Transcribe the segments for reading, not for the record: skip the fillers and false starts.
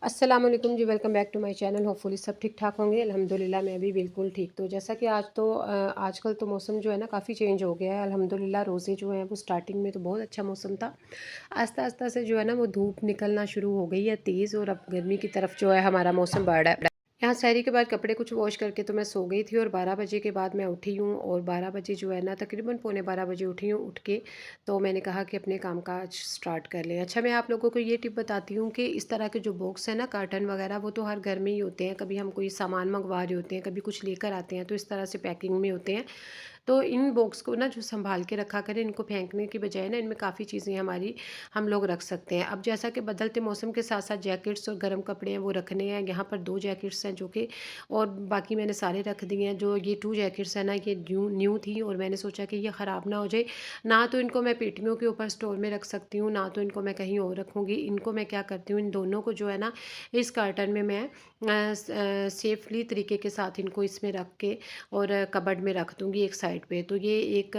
अस्सलाम वालेकुम जी, welcome back to my channel. Hopefully सब ठीक ठाक होंगे। अल्हम्दुलिल्लाह मैं भी बिल्कुल ठीक। तो जैसा कि आजकल तो मौसम जो है ना काफ़ी चेंज हो गया है। अल्हम्दुलिल्लाह रोज़े जो हैं वो स्टार्टिंग में तो बहुत अच्छा मौसम था। आस्ता आस्ता से जो है ना वो धूप निकलना शुरू हो गई है तेज़, और अब गर्मी की तरफ जो है हमारा मौसम बढ़ रहा है। यहाँ सहरी के बाद कपड़े कुछ वॉश करके तो मैं सो गई थी, और 12 बजे के बाद मैं उठी हूँ, और 12 बजे जो है ना तकरीबन पौने 12 बजे उठी हूँ। उठ के तो मैंने कहा कि अपने काम काज स्टार्ट कर लें। अच्छा, मैं आप लोगों को ये टिप बताती हूँ कि इस तरह के जो बॉक्स है ना, कार्टन वगैरह, वो तो हर घर में ही होते हैं। कभी हम कोई सामान मंगवा रहे होते हैं, कभी कुछ लेकर आते हैं, तो इस तरह से पैकिंग में होते हैं। तो इन बॉक्स को ना जो संभाल के रखा करें, इनको फेंकने की बजाय ना इनमें काफ़ी चीज़ें हमारी हम लोग रख सकते हैं। अब जैसा कि बदलते मौसम के साथ साथ जैकेट्स और गर्म कपड़े हैं वो रखने हैं। यहाँ पर 2 जैकेट्स हैं जो कि, और बाकी मैंने सारे रख दिए हैं। जो ये 2 जैकेट्स हैं ना, ये न्यू न्यू थी, और मैंने सोचा कि ये ख़राब ना हो जाए। ना तो इनको मैं पेटियों के ऊपर स्टोर में रख सकती हूँ, ना तो इनको मैं कहीं और रखूँगी। इनको मैं क्या करती हूँ, इन दोनों को जो है ना इस कार्टन में मैं सेफली तरीके के साथ इनको इसमें रख के और कबर्ड में रख दूँगी एक साइड पे। तो ये एक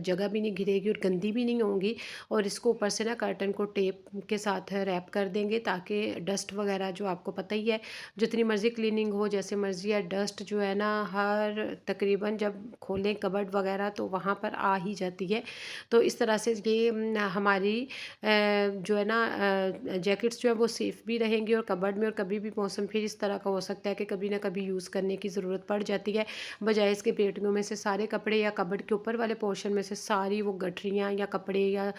जगह भी नहीं घिरेगी और गंदी भी नहीं होंगी। और इसको ऊपर से ना कर्टन को टेप के साथ रैप कर देंगे, ताकि डस्ट वगैरह, जो आपको पता ही है, जितनी मर्ज़ी क्लीनिंग हो जैसे मर्ज़ी है, डस्ट जो है ना हर तकरीबन जब खोलें कबर्ड वगैरह तो वहाँ पर आ ही जाती है। तो इस तरह से ये हमारी जो है ना जैकेट्स जो है वो सेफ़ भी रहेंगी और कबर्ड में। और कभी भी मौसम फिर इस तरह का हो सकता है कि कभी ना कभी यूज़ करने की ज़रूरत पड़ जाती है। बजाय इसके पेटियों में से सारे कपड़े या कबर्ड के ऊपर वाले पोर्शन में से सारी वो गठरियाँ या कपड़े या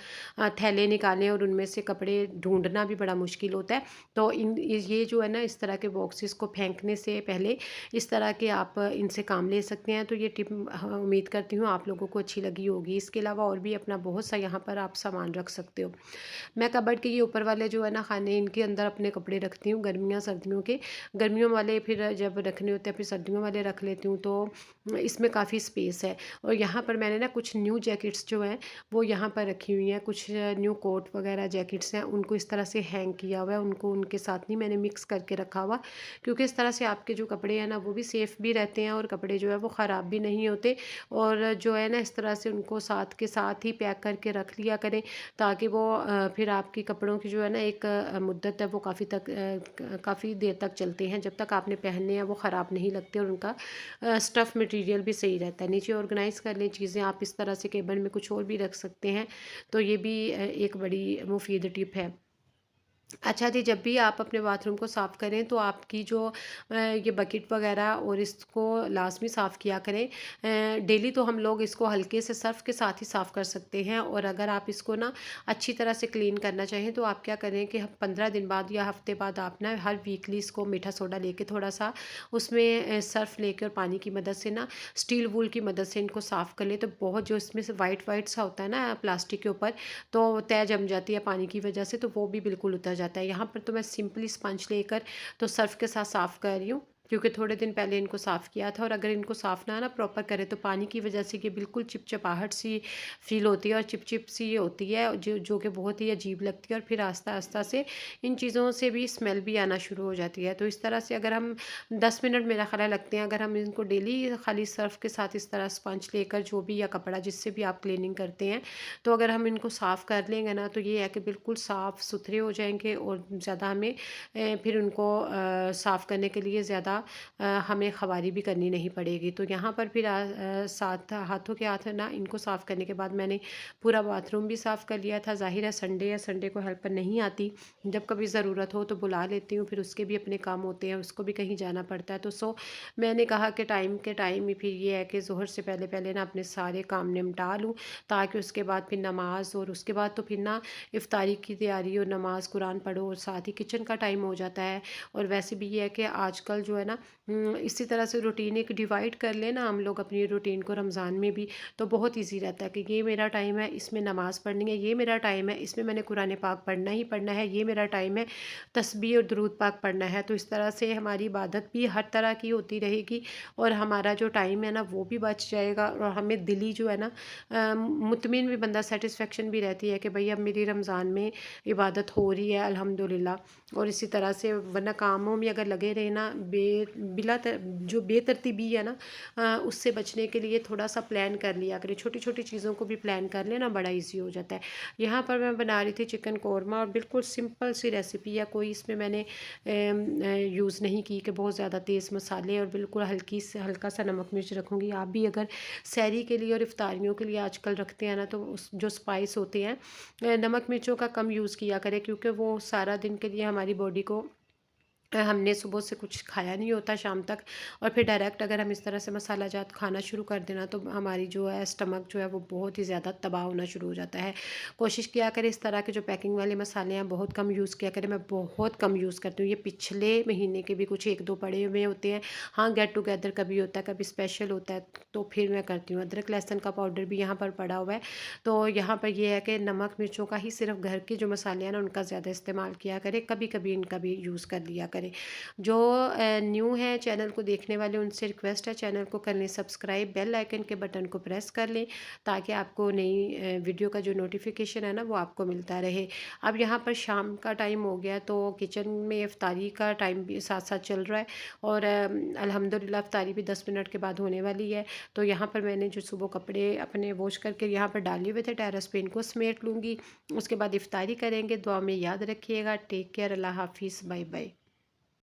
थैले निकालें, और उनमें से कपड़े ढूंढना भी बड़ा मुश्किल होता है। तो ये जो है ना इस तरह के बॉक्सेस को फेंकने से पहले इस तरह के आप इनसे काम ले सकते हैं। तो ये टिप उम्मीद करती हूँ आप लोगों को अच्छी लगी होगी। इसके अलावा और भी अपना बहुत सा यहाँ पर आप सामान रख सकते हो। मैं कबर्ड के ये ऊपर वाले जो है ना खाने, इनके अंदर अपने कपड़े रखती हूँ गर्मियाँ सर्दियों के। गर्मियों वाले फिर जब रखने होते हैं फिर सर्दियों वाले रख लेती हूँ। तो इसमें काफ़ी स्पेस है। और यहाँ पर मैंने ना कुछ न्यू जैकेट्स जो हैं वो यहाँ पर रखी हुई हैं। कुछ न्यू कोट वगैरह जैकेट्स हैं, उनको इस तरह से हैंग किया हुआ है। उनको उनके साथ नहीं मैंने मिक्स करके रखा हुआ, क्योंकि इस तरह से आपके जो कपड़े हैं ना वो भी सेफ़ भी रहते हैं, और कपड़े जो है वो ख़राब भी नहीं होते। और जो है ना इस तरह से उनको साथ के साथ ही पैक करके रख लिया करें, ताकि वो फिर आपकी कपड़ों की जो है ना एक मुद्दत है वो काफ़ी देर तक चलते हैं। जब तक आपने पहनने हैं वो ख़राब नहीं लगते, और उनका स्टफ़ मटेरियल भी सही रहता है। नीचे ऑर्गेनाइज़ कर लें चीज़ें आप इस तरह से, केबिन में कुछ और भी रख सकते हैं। तो ये भी एक बड़ी मुफ़ीद टिप है। अच्छा जी, जब भी आप अपने बाथरूम को साफ़ करें तो आपकी जो ये बकेट वगैरह और इसको लाज़मी साफ़ किया करें। डेली तो हम लोग इसको हल्के से सर्फ़ के साथ ही साफ़ कर सकते हैं, और अगर आप इसको ना अच्छी तरह से क्लीन करना चाहें तो आप क्या करें कि 15 दिन बाद या हफ़्ते बाद आप ना हर वीकली इसको मीठा सोडा लेके थोड़ा-सा उसमें सर्फ़ लेके और पानी की मदद से ना स्टील वूल की मदद से इनको साफ़ कर लें। तो बहुत जो इसमें से वाइट सा होता है ना प्लास्टिक के ऊपर, तो तय जम जाती है पानी की वजह से, तो वो भी बिल्कुल उतर जाता है। यहाँ पर तो मैं सिंपली स्पंज लेकर तो सर्फ़ के साथ साफ़ कर रही हूँ, क्योंकि थोड़े दिन पहले इनको साफ़ किया था। और अगर इनको साफ़ ना प्रॉपर करें तो पानी की वजह से ये बिल्कुल चिपचिपाहट सी फ़ील होती है, और चिप सी ये होती है जो जो कि बहुत ही अजीब लगती है। और फिर आस्ता से इन चीज़ों से भी स्मेल भी आना शुरू हो जाती है। तो इस तरह से अगर हम 10 मिनट मेरा ख़्याल लगते हैं, अगर हम इनको डेली खाली सर्फ़ के साथ इस तरह स्पंज लेकर, जो भी या कपड़ा जिससे भी आप क्लीनिंग करते हैं, तो अगर हम इनको साफ़ कर लेंगे ना तो ये है कि बिल्कुल साफ़ सुथरे हो जाएंगे, और ज़्यादा हमें फिर उनको साफ़ करने के लिए ज़्यादा हमें ख़वारी भी करनी नहीं पड़ेगी। तो यहाँ पर फिर साथ हाथों के हाथ ना इनको साफ़ करने के बाद मैंने पूरा बाथरूम भी साफ़ कर लिया था। ज़ाहिर है संडे है, संडे को हेल्पर नहीं आती, जब कभी ज़रूरत हो तो बुला लेती हूँ, फिर उसके भी अपने काम होते हैं, उसको भी कहीं जाना पड़ता है। तो मैंने कहा कि टाइम के टाइम ही फिर ये है कि ज़ोहर से पहले पहले ना अपने सारे काम निपटा लूँ, ताकि उसके बाद फिर नमाज़, और उसके बाद तो फिर ना इफ्तारी की तैयारी और नमाज़ कुरान पढ़ो, और साथ ही किचन का टाइम हो जाता है। और वैसे भी ये है कि आजकल जो है ना इसी तरह से रूटीन एक डिवाइड कर लें ना हम लोग अपनी रूटीन को रमज़ान में भी, तो बहुत ईजी रहता है कि ये मेरा टाइम है, इसमें नमाज़ पढ़नी है, ये मेरा टाइम है, इसमें मैंने कुरान पाक पढ़ना ही पढ़ना है, ये मेरा टाइम है तस्बीह और दुरूद पाक पढ़ना है। तो इस तरह से हमारी इबादत भी हर तरह की होती रहेगी, और हमारा जो टाइम है ना वो भी बच जाएगा, और हमें दिली जो है ना मुतमिन भी बंदा, सेटिस्फेक्शन भी रहती है कि भाई अब मेरी रमज़ान में इबादत हो रही है अल्हम्दुलिल्लाह। और इसी तरह से वरना कामों में अगर लगे रहे ना जो बेतरतीबी है ना, उससे बचने के लिए थोड़ा सा प्लान कर लिया करें, छोटी छोटी चीज़ों को भी प्लान कर लेना, बड़ा इजी हो जाता है। यहाँ पर मैं बना रही थी चिकन कौरमा, और बिल्कुल सिंपल सी रेसिपी है, कोई इसमें मैंने यूज़ नहीं की कि बहुत ज़्यादा तेज़ मसाले, और बिल्कुल हल्का सा नमक मिर्च रखूँगी। आप भी अगर सहरी के लिए और इफ्तारियों के लिए आजकल रखते हैं ना, तो उस जो स्पाइस होते हैं, नमक मिर्चों का कम यूज़ किया करें, क्योंकि वो सारा दिन के लिए हमारी बॉडी को, हमने सुबह से कुछ खाया नहीं होता शाम तक, और फिर डायरेक्ट अगर हम इस तरह से मसाला जात खाना शुरू कर देना, तो हमारी जो है स्टमक जो है वो बहुत ही ज़्यादा तबाह होना शुरू हो जाता है। कोशिश किया करें इस तरह के जो पैकिंग वाले मसाले हैं बहुत कम यूज़ किया करें। मैं बहुत कम यूज़ करती हूँ, ये पिछले महीने के भी कुछ एक दो पड़े हुए होते हैं। हाँ, गेट टुगेदर कभी होता है, कभी स्पेशल होता है, तो फिर मैं करती हूँ। अदरक लहसुन का पाउडर भी यहाँ पर पड़ा हुआ है। तो यहाँ पर ये है कि नमक मिर्चों का ही सिर्फ घर के जो मसाले हैं ना, उनका ज़्यादा इस्तेमाल किया करें, कभी कभी इनका भी यूज़ कर लिया करें। जो न्यू है चैनल को देखने वाले, उनसे रिक्वेस्ट है, चैनल को कर लें सब्सक्राइब, बेल आइकन के बटन को प्रेस कर लें, ताकि आपको नई वीडियो का जो नोटिफिकेशन है ना, वो आपको मिलता रहे। अब यहाँ पर शाम का टाइम हो गया, तो किचन में इफ्तारी का टाइम भी साथ साथ चल रहा है, और अल्हम्दुलिल्लाह इफ्तारी भी 10 मिनट के बाद होने वाली है। तो यहाँ पर मैंने जो सुबह कपड़े अपने वॉश करके यहाँ पर डाले हुए थे टेरेस पे, इनको समेट लूँगी। उसके बाद इफ्तारी करेंगे। दुआ में याद रखिएगा। Take care. अल्लाह हाफिज़। Bye bye.